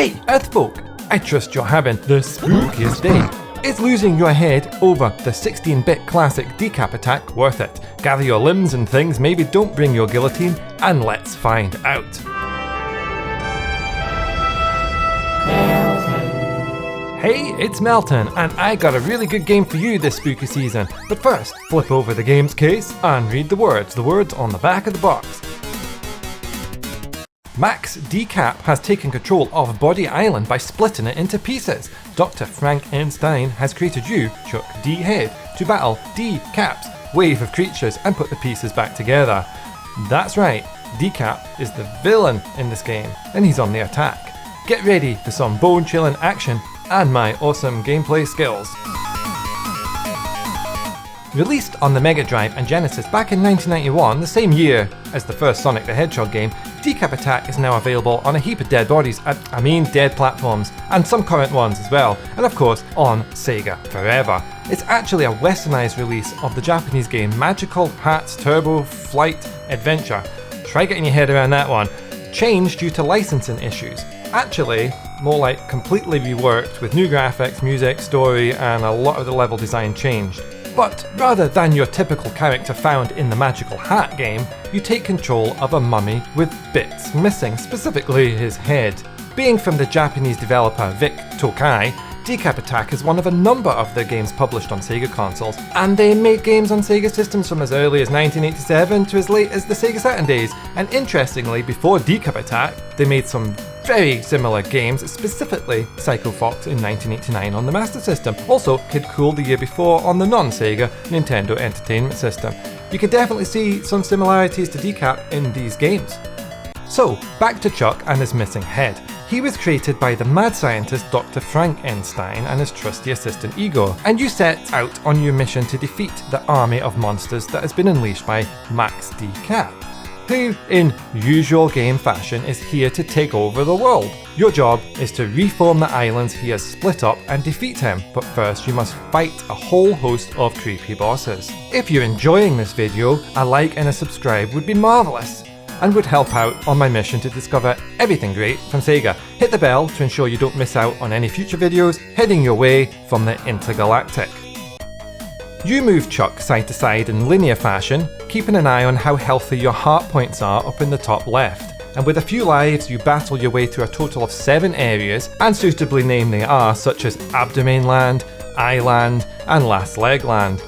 Hey, Earthfolk! I trust you're having the spookiest day. Is losing your head over the 16-bit classic Decap Attack worth it? Gather your limbs and things, maybe don't bring your guillotine, and let's find out. Hey, it's Melton, and I got a really good game for you this spooky season. But first, flip over the game's case and read the words on the back of the box. Max Decap has taken control of Body Island by splitting it into pieces. Dr. Frankenstein has created you, Chuck D. Head, to battle Decap's wave of creatures and put the pieces back together. That's right, Decap is the villain in this game, and he's on the attack. Get ready for some bone-chilling action and my awesome gameplay skills. Released on the Mega Drive and Genesis back in 1991, the same year as the first Sonic the Hedgehog game, Decap Attack is now available on a heap of dead bodies, dead platforms, and some current ones as well, and of course on Sega Forever. It's actually a westernized release of the Japanese game Magical Hearts Turbo Flight Adventure. Try getting your head around that one. Changed due to licensing issues. Actually, more like completely reworked with new graphics, music, story, and a lot of the level design changed. But rather than your typical character found in the Magical Hat game, you take control of a mummy with bits missing, specifically his head. Being from the Japanese developer Vic Tokai, Decap Attack is one of a number of their games published on Sega consoles, and they made games on Sega systems from as early as 1987 to as late as the Sega Saturn days. And interestingly, before Decap Attack, they made some very similar games, specifically Psycho Fox in 1989 on the Master System. Also, Kid Cool the year before on the non-Sega Nintendo Entertainment System. You can definitely see some similarities to Decap in these games. So, back to Chuck and his missing head. He was created by the mad scientist Dr. Frankenstein and his trusty assistant Igor, and you set out on your mission to defeat the army of monsters that has been unleashed by Max Decap, who, in usual game fashion, is here to take over the world. Your job is to reform the islands he has split up and defeat him, but first you must fight a whole host of creepy bosses. If you're enjoying this video, a like and a subscribe would be marvellous, and would help out on my mission to discover everything great from Sega. Hit the bell to ensure you don't miss out on any future videos heading your way from the intergalactic. You move Chuck side to side in linear fashion, keeping an eye on how healthy your heart points are up in the top left. And with a few lives, you battle your way through a total of 7 areas, and suitably named they are, such as Abdomen Land, Eye Land, and Last Leg Land.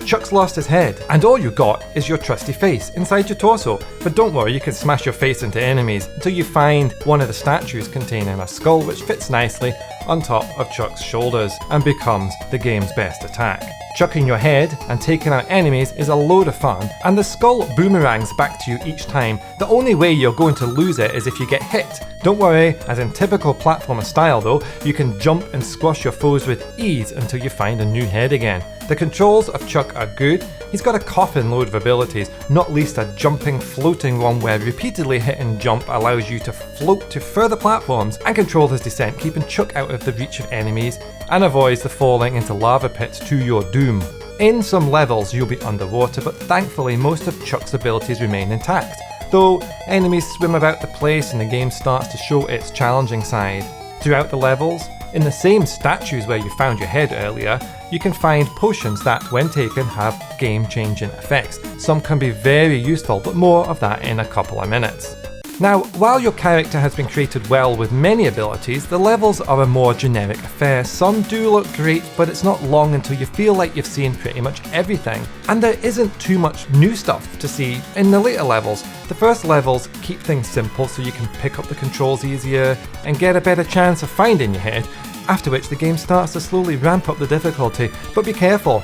Chuck's lost his head, and all you got is your trusty face inside your torso. But don't worry, you can smash your face into enemies until you find one of the statues containing a skull which fits nicely on top of Chuck's shoulders and becomes the game's best attack. Chucking your head and taking out enemies is a load of fun, and the skull boomerangs back to you each time. The only way you're going to lose it is if you get hit. Don't worry, as in typical platformer style though, you can jump and squash your foes with ease until you find a new head again. The controls of Chuck are good. He's got a coffin load of abilities, not least a jumping, floating one where repeatedly hitting jump allows you to float to further platforms and control his descent, keeping Chuck out of the reach of enemies and avoids the falling into lava pits to your doom. In some levels you'll be underwater, but thankfully most of Chuck's abilities remain intact, though enemies swim about the place and the game starts to show its challenging side. Throughout the levels, in the same statues where you found your head earlier, you can find potions that, when taken, have game-changing effects. Some can be very useful, but more of that in a couple of minutes. Now, while your character has been created well with many abilities, the levels are a more generic affair. Some do look great, but it's not long until you feel like you've seen pretty much everything. And there isn't too much new stuff to see in the later levels. The first levels keep things simple so you can pick up the controls easier and get a better chance of finding your head, after which the game starts to slowly ramp up the difficulty. But be careful.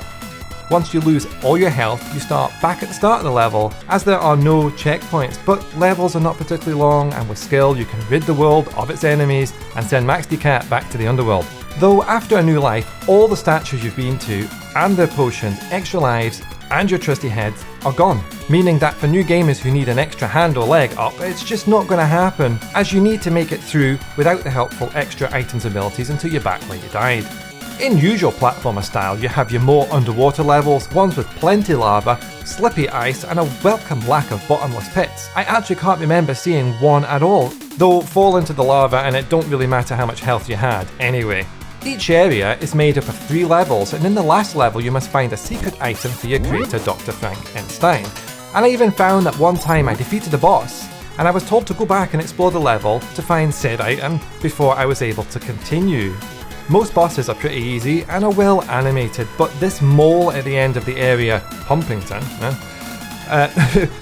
Once you lose all your health, you start back at the start of the level, as there are no checkpoints, but levels are not particularly long, and with skill you can rid the world of its enemies and send Max Decap back to the underworld. Though after a new life, all the statues you've been to, and their potions, extra lives, and your trusty heads are gone, meaning that for new gamers who need an extra hand or leg up, it's just not going to happen, as you need to make it through without the helpful extra items abilities until you're back where you died. In usual platformer style, you have your more underwater levels, ones with plenty lava, slippy ice, and a welcome lack of bottomless pits. I actually can't remember seeing one at all. though fall into the lava and it don't really matter how much health you had anyway. Each area is made up of 3 levels, and in the last level you must find a secret item for your creator Dr. Frankenstein. And I even found that one time I defeated a boss, and I was told to go back and explore the level to find said item before I was able to continue. Most bosses are pretty easy and are well animated, but this mole at the end of the area, Pumpington,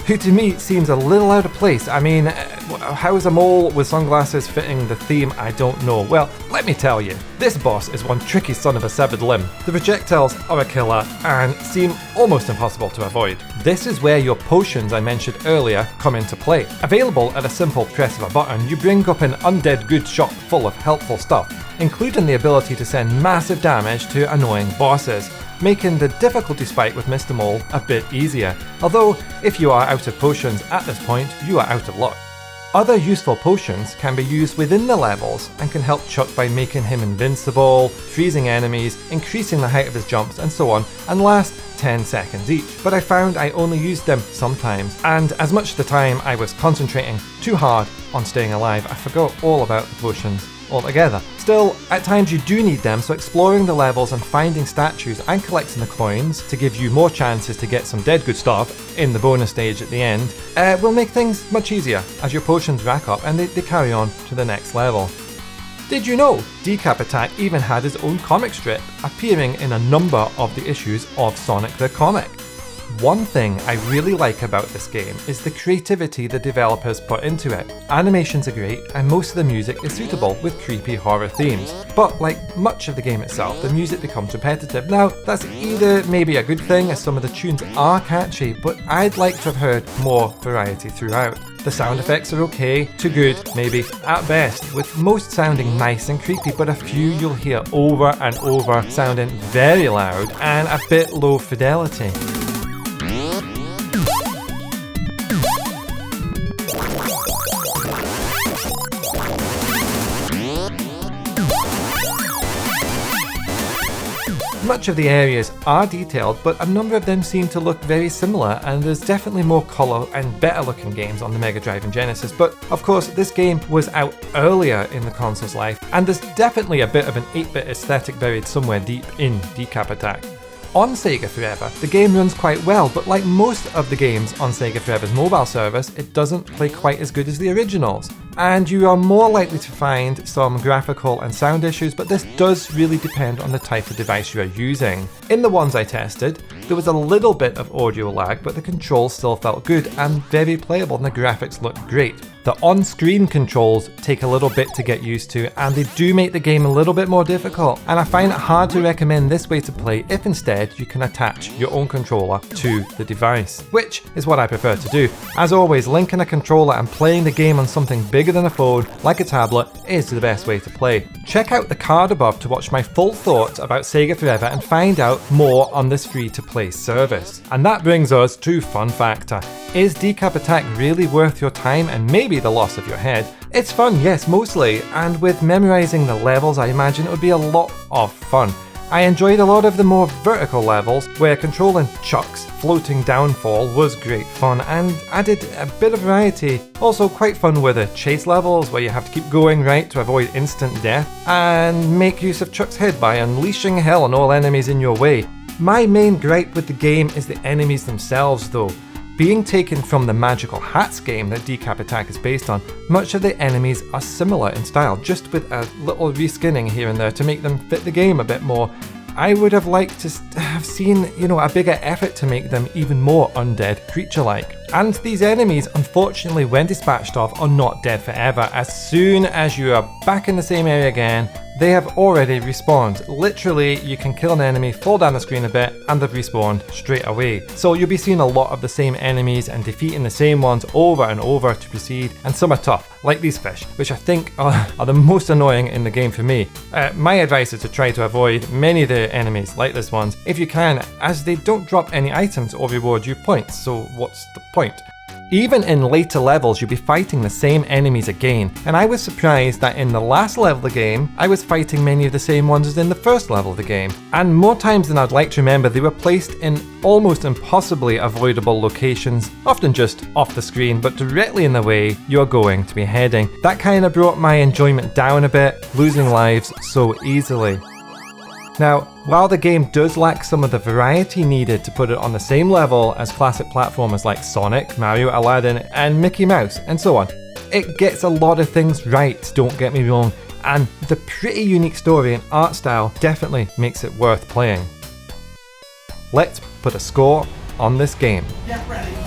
who to me seems a little out of place. I mean, how is a mole with sunglasses fitting the theme? I don't know. Well, let me tell you, this boss is one tricky son of a severed limb. The projectiles are a killer and seem almost impossible to avoid. This is where your potions I mentioned earlier come into play. Available at a simple press of a button, you bring up an undead goods shop full of helpful stuff, including the ability to send massive damage to annoying bosses, making the difficulty spike with Mr. Mole a bit easier, although if you are out of potions at this point, you are out of luck. Other useful potions can be used within the levels and can help Chuck by making him invincible, freezing enemies, increasing the height of his jumps and so on, and last 10 seconds each. But I found I only used them sometimes, and as much of the time I was concentrating too hard on staying alive, I forgot all about the potions altogether. Still, at times you do need them, so exploring the levels and finding statues and collecting the coins to give you more chances to get some dead good stuff in the bonus stage at the end will make things much easier as your potions rack up and they carry on to the next level. Did you know Decap Attack even had his own comic strip, appearing in a number of the issues of Sonic the Comic? One thing I really like about this game is the creativity the developers put into it. Animations are great and most of the music is suitable with creepy horror themes. But like much of the game itself, the music becomes repetitive. Now, that's either maybe a good thing as some of the tunes are catchy, but I'd like to have heard more variety throughout. The sound effects are okay, to good maybe, at best, with most sounding nice and creepy, but a few you'll hear over and over sounding very loud and a bit low fidelity. Much of the areas are detailed, but a number of them seem to look very similar, and there's definitely more colour and better looking games on the Mega Drive and Genesis, but of course this game was out earlier in the console's life, and there's definitely a bit of an 8-bit aesthetic buried somewhere deep in Decap Attack. On Sega Forever, the game runs quite well, but like most of the games on Sega Forever's mobile service, it doesn't play quite as good as the originals. And you are more likely to find some graphical and sound issues, but this does really depend on the type of device you are using. In the ones I tested, there was a little bit of audio lag, but the controls still felt good and very playable and the graphics looked great. The on-screen controls take a little bit to get used to, and they do make the game a little bit more difficult, and I find it hard to recommend this way to play if instead you can attach your own controller to the device, which is what I prefer to do. As always, linking a controller and playing the game on something bigger than a phone, like a tablet, is the best way to play. Check out the card above to watch my full thoughts about Sega Forever and find out more on this free-to-play service. And that brings us to Fun Factor. Is Decap Attack really worth your time and maybe the loss of your head? It's fun, yes, mostly, and with memorizing the levels I imagine it would be a lot of fun. I enjoyed a lot of the more vertical levels where controlling Chuck's floating downfall was great fun and added a bit of variety. Also quite fun were the chase levels where you have to keep going right to avoid instant death and make use of Chuck's head by unleashing hell on all enemies in your way. My main gripe with the game is the enemies themselves though. Being taken from the Magical Hats game that Decap Attack is based on, much of the enemies are similar in style, just with a little reskinning here and there to make them fit the game a bit more. I would have liked to have seen, a bigger effort to make them even more undead creature-like. And these enemies, unfortunately, when dispatched of, are not dead forever. As soon as you are back in the same area again, they have already respawned. Literally, you can kill an enemy, fall down the screen a bit, and they've respawned straight away. So you'll be seeing a lot of the same enemies and defeating the same ones over and over to proceed, and some are tough, like these fish, which I think are the most annoying in the game for me. My advice is to try to avoid many of the enemies like this ones, if you can, as they don't drop any items or reward you points, so what's the point? Even in later levels, you'll be fighting the same enemies again, and I was surprised that in the last level of the game, I was fighting many of the same ones as in the first level of the game. And more times than I'd like to remember, they were placed in almost impossibly avoidable locations, often just off the screen, but directly in the way you're going to be heading. That kind of brought my enjoyment down a bit, losing lives so easily. Now, while the game does lack some of the variety needed to put it on the same level as classic platformers like Sonic, Mario, Aladdin, and Mickey Mouse, and so on, it gets a lot of things right, don't get me wrong, and the pretty unique story and art style definitely makes it worth playing. Let's put a score on this game. Get ready.